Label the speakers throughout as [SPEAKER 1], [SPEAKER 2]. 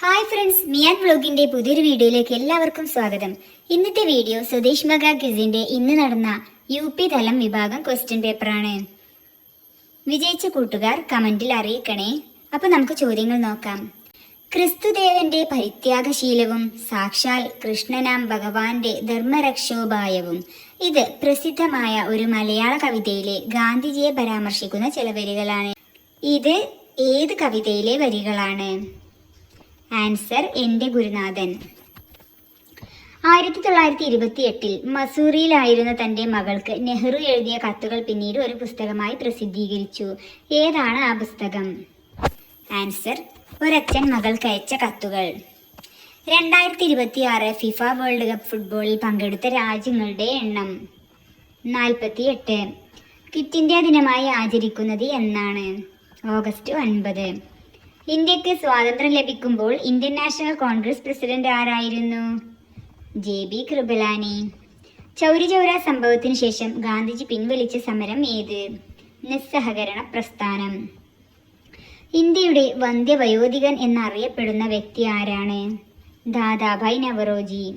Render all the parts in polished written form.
[SPEAKER 1] Hi friends, Mian വ്ലോഗിന്റെ പുതിയൊരു വീഡിയോയിലേക്ക് എല്ലാവർക്കും സ്വാഗതം. ഇന്നത്തെ വീഡിയോ സ്വദേശ് മെഗാ ക്വിസിന്റെ ഇന്ന് നടന്ന UP തലം വിഭാഗം ക്വസ്റ്റ്യൻ പേപ്പറാണ്. വിജയിച്ച കൂട്ടുകാർ കമന്റിൽ അറിയിക്കണേ. അപ്പൊ നമുക്ക് ചോദ്യങ്ങൾ നോക്കാം. ക്രിസ്തുദേവന്റെ പരിത്യാഗശീലവും സാക്ഷാൽ കൃഷ്ണനാം ഭഗവാന്റെ ധർമ്മരക്ഷോപായവും. ഇത് പ്രസിദ്ധമായ ഒരു മലയാള കവിതയിലെ ഗാന്ധിജിയെ പരാമർശിക്കുന്ന ചില വരികളാണ്. ഇത് ഏത് കവിതയിലെ വരികളാണ്? ആൻസർ എൻ്റെ ഗുരുനാഥൻ. 1928 മസൂറിയിലായിരുന്ന തൻ്റെ മകൾക്ക് നെഹ്റു എഴുതിയ കത്തുകൾ പിന്നീട് ഒരു പുസ്തകമായി പ്രസിദ്ധീകരിച്ചു. ഏതാണ് ആ പുസ്തകം? ആൻസർ ഒരച്ഛൻ മകൾക്ക് അയച്ച കത്തുകൾ. 2026 ഫിഫ വേൾഡ് കപ്പ് ഫുട്ബോളിൽ പങ്കെടുത്ത രാജ്യങ്ങളുടെ എണ്ണം 48. ക്വിറ്റ് ഇന്ത്യ ദിനമായി ആചരിക്കുന്നത് എന്നാണ്? ഓഗസ്റ്റ് 9. ഇന്ത്യക്ക് സ്വാതന്ത്ര്യം ലഭിക്കുമ്പോൾ ഇന്ത്യൻ നാഷണൽ കോൺഗ്രസ് പ്രസിഡന്റ് ആരായിരുന്നു? JB കൃപലാനി. ചൗരി ചൗര സംഭവത്തിന് ശേഷം ഗാന്ധിജി പിൻവലിച്ച സമരം ഏത്? നിസ്സഹകരണ പ്രസ്ഥാനം. ഇന്ത്യയുടെ വന്ധ്യവയോധികൻ എന്നറിയപ്പെടുന്ന വ്യക്തി ആരാണ്? ദാദാഭായ് നവറോജി.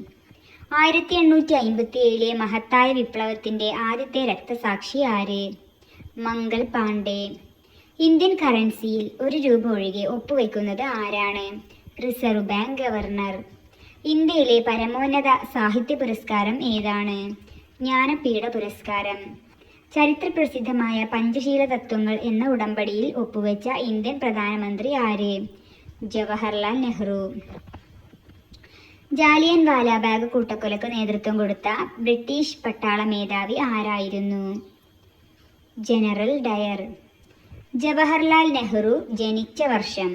[SPEAKER 1] 1857 മഹത്തായ വിപ്ലവത്തിന്റെ ആദ്യത്തെ രക്തസാക്ഷി ആര്? മംഗൾ പാണ്ഡെ. ഇന്ത്യൻ കറൻസിയിൽ 1 രൂപ ഒഴികെ ഒപ്പുവെക്കുന്നത് ആരാണ്? Reserve bank governor. ഇന്ത്യയിലെ പരമോന്നത സാഹിത്യ പുരസ്കാരം ഏതാണ്? ജ്ഞാനപീഠ പുരസ്കാരം. ചരിത്രപ്രസിദ്ധമായ പഞ്ചശീല തത്വങ്ങൾ എന്ന ഉടമ്പടിയിൽ ഒപ്പുവെച്ച ഇന്ത്യൻ പ്രധാനമന്ത്രി ആര്? ജവഹർലാൽ നെഹ്റു. ജാലിയൻ വാലാബാഗ് കൂട്ടക്കൊലക്ക് നേതൃത്വം കൊടുത്ത ബ്രിട്ടീഷ് പട്ടാള മേധാവി ആരായിരുന്നു? General Dyer. ജവഹർലാൽ നെഹ്റു ജനിച്ച വർഷം?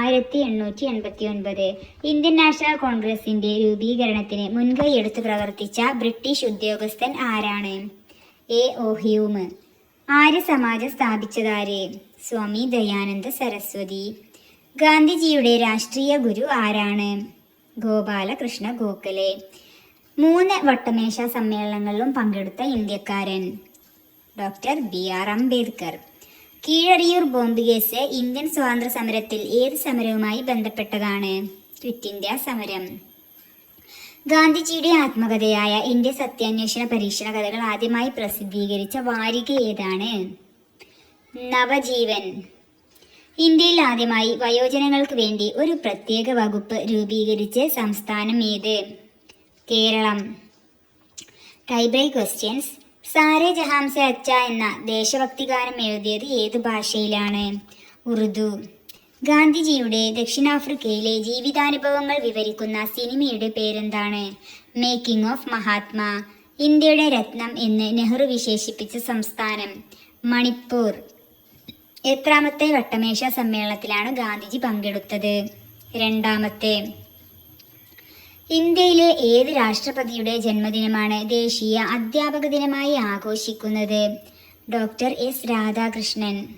[SPEAKER 1] 1889. ഇന്ത്യൻ നാഷണൽ കോൺഗ്രസിന്റെ രൂപീകരണത്തിന് മുൻകൈയെടുത്ത് പ്രവർത്തിച്ച ബ്രിട്ടീഷ് ഉദ്യോഗസ്ഥൻ ആരാണ്? A.O. ഹ്യൂം. ആര്യ സമാജം സ്ഥാപിച്ചതാര്? സ്വാമി ദയാനന്ദ സരസ്വതി. ഗാന്ധിജിയുടെ രാഷ്ട്രീയ ഗുരു ആരാണ്? ഗോപാലകൃഷ്ണ ഗോഖലെ. 3 വട്ടമേശ സമ്മേളനങ്ങളിലും പങ്കെടുത്ത ഇന്ത്യക്കാരൻ? Doctor B.R. Ambedkar. Keezhariyur bomb case Indian സ്വാതന്ത്ര്യ സമരത്തിൽ ഏത് സമരവുമായി ബന്ധപ്പെട്ടതാണ്? ക്വിറ്റ് ഇന്ത്യ സമരം. ഗാന്ധിജിയുടെ ആത്മകഥയായ ഇന്ത്യ സത്യാന്വേഷണ പരീക്ഷണ കഥകൾ ആദ്യമായി പ്രസിദ്ധീകരിച്ച വാരിക ഏതാണ്? നവജീവൻ. ഇന്ത്യയിൽ ആദ്യമായി വയോജനങ്ങൾക്ക് വേണ്ടി ഒരു പ്രത്യേക വകുപ്പ് രൂപീകരിച്ച സംസ്ഥാനം ഏത്? Kerala. Tie break questions. Saare Jahan Se Accha എന്ന ദേശഭക്തി ഗാനം എഴുതിയത് ഏത് ഭാഷയിലാണ്? ഉറുദു. ഗാന്ധിജിയുടെ ദക്ഷിണാഫ്രിക്കയിലെ ജീവിതാനുഭവങ്ങൾ വിവരിക്കുന്ന സിനിമയുടെ പേരെന്താണ്? Making of Mahatma. ഇന്ത്യയുടെ രത്നം എന്ന് നെഹ്റു വിശേഷിപ്പിച്ച സംസ്ഥാനം? മണിപ്പൂർ. എത്രാമത്തെ വട്ടമേശ സമ്മേളനത്തിലാണ് ഗാന്ധിജി പങ്കെടുത്തത്? 2ാമത്തെ. ഇന്ത്യയിലെ ഏത് രാഷ്ട്രപതിയുടെ ജന്മദിനമാണ് ദേശീയ അധ്യാപക ദിനമായി ആഘോഷിക്കുന്നത്? Doctor S. രാധാകൃഷ്ണൻ.